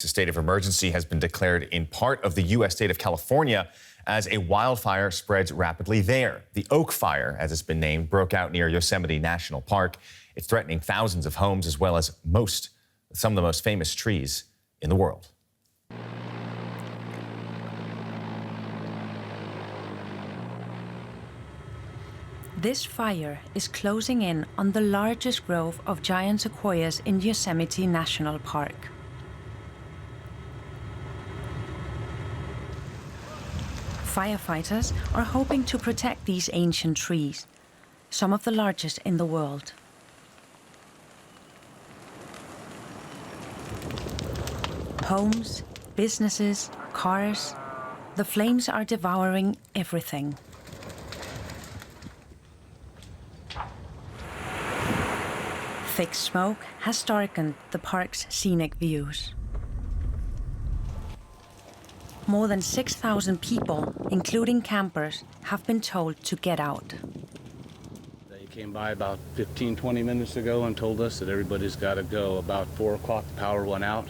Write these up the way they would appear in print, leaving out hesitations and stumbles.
A state of emergency has been declared in part of the U.S. state of California as a wildfire spreads rapidly there. The Oak Fire, as it's been named, broke out near Yosemite National Park. It's threatening thousands of homes as well as some of the most famous trees in the world. This fire is closing in on the largest grove of giant sequoias in Yosemite National Park. Firefighters are hoping to protect these ancient trees, some of the largest in the world. Homes, businesses, cars, the flames are devouring everything. Thick smoke has darkened the park's scenic views. More than 6,000 people, including campers, have been told to get out. They came by about 15, 20 minutes ago and told us that everybody's got to go. About 4 o'clock, the power went out,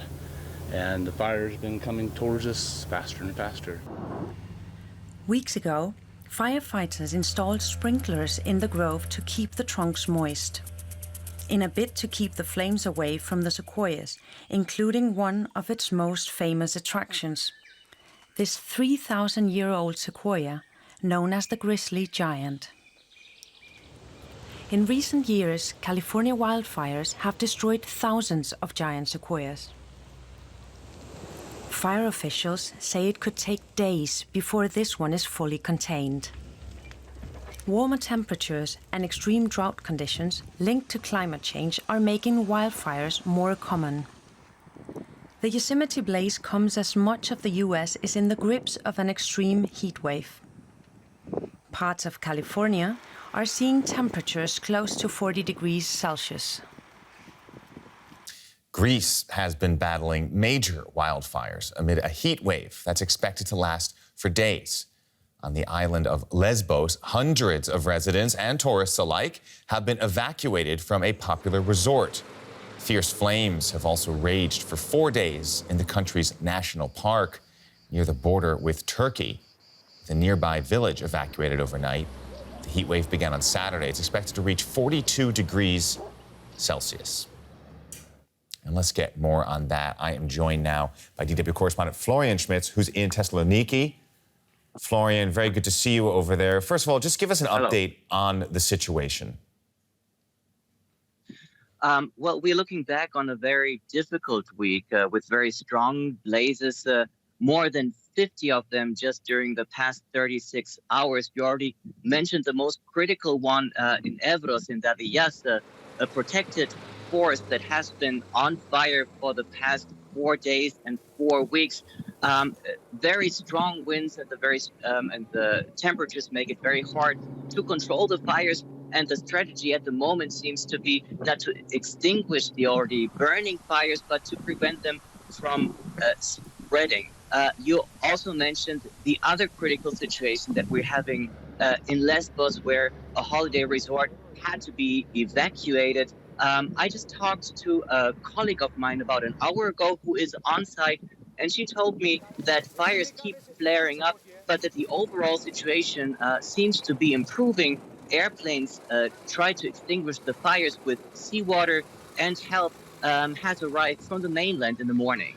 and the fire's been coming towards us faster and faster. Weeks ago, firefighters installed sprinklers in the grove to keep the trunks moist, in a bid to keep the flames away from the sequoias, including one of its most famous attractions. This 3,000-year-old sequoia, known as the grizzly giant. In recent years, California wildfires have destroyed thousands of giant sequoias. Fire officials say it could take days before this one is fully contained. Warmer temperatures and extreme drought conditions linked to climate change are making wildfires more common. The Yosemite blaze comes as much of the U.S. is in the grips of an extreme heat wave. Parts of California are seeing temperatures close to 40 degrees Celsius. Greece has been battling major wildfires amid a heat wave that's expected to last for days. On the island of Lesbos, hundreds of residents and tourists alike have been evacuated from a popular resort. Fierce flames have also raged for 4 days in the country's national park near the border with Turkey. The nearby village evacuated overnight. The heat wave began on Saturday. It's expected to reach 42 degrees Celsius. And let's get more on that. I am joined now by DW correspondent Florian Schmitz, who's in Thessaloniki. Florian, very good to see you over there. First of all, just give us an update on the situation. Well, we're looking back on a very difficult week with very strong blazes, more than 50 of them just during the past 36 hours. You already mentioned the most critical one in Evros, in Dadiyas, a protected forest that has been on fire for the past 4 days and 4 weeks. Very strong winds and the temperatures make it very hard to control the fires. And the strategy at the moment seems to be not to extinguish the already burning fires, but to prevent them from spreading. You also mentioned the other critical situation that we're having in Lesbos, where a holiday resort had to be evacuated. I just talked to a colleague of mine about an hour ago who is on site, and she told me that fires keep flaring up, but that the overall situation seems to be improving. Airplanes try to extinguish the fires with seawater, and help has arrived from the mainland in the morning.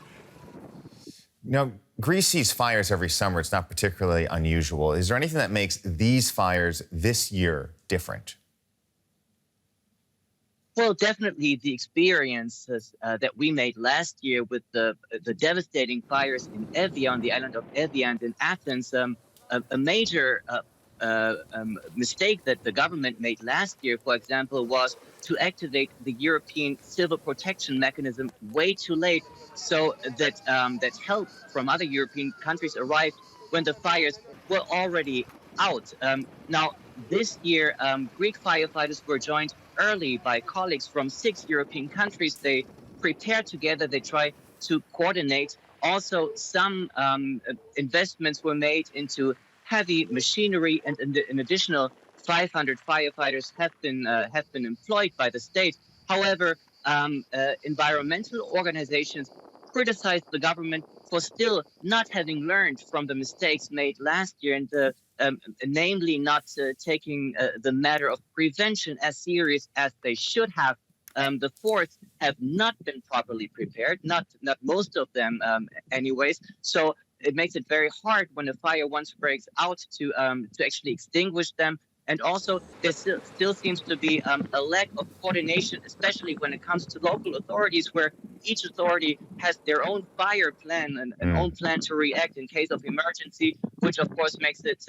Now, Greece sees fires every summer. It's not particularly unusual. Is there anything that makes these fires this year different? Well, definitely the experiences that we made last year with the devastating fires in Evia, on the island of Evia, and in Athens. A major mistake that the government made last year, for example, was to activate the European Civil Protection Mechanism way too late, so that that help from other European countries arrived when the fires were already out. Now, this year, Greek firefighters were joined early by colleagues from 6 European countries. They prepared together, they tried to coordinate. Also, some investments were made into heavy machinery, and an additional 500 firefighters have been employed by the state. However, environmental organizations criticized the government for still not having learned from the mistakes made last year, and namely not taking the matter of prevention as serious as they should have. The forts have not been properly prepared, not most of them anyways. So it makes it very hard when a fire once breaks out to actually extinguish them. And also, there still seems to be a lack of coordination, especially when it comes to local authorities, where each authority has their own fire plan and an own plan to react in case of emergency, which of course makes it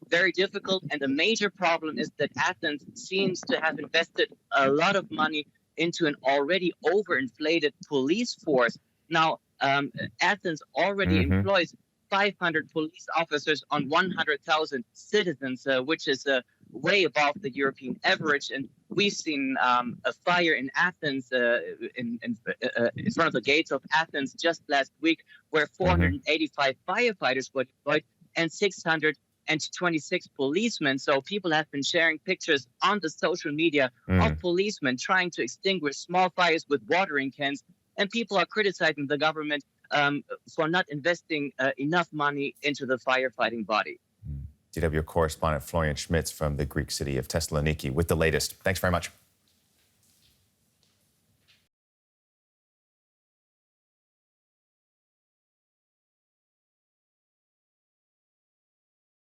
very difficult. And the major problem is that Athens seems to have invested a lot of money into an already overinflated police force. Now, Athens already employs 500 police officers on 100,000 citizens, which is way above the European average. And we've seen a fire in Athens, in front of the gates of Athens just last week, where 485 firefighters were deployed and 626 policemen. So people have been sharing pictures on the social media of policemen trying to extinguish small fires with watering cans. And people are criticizing the government for not investing enough money into the firefighting body. DW correspondent Florian Schmitz from the Greek city of Thessaloniki with the latest. Thanks very much.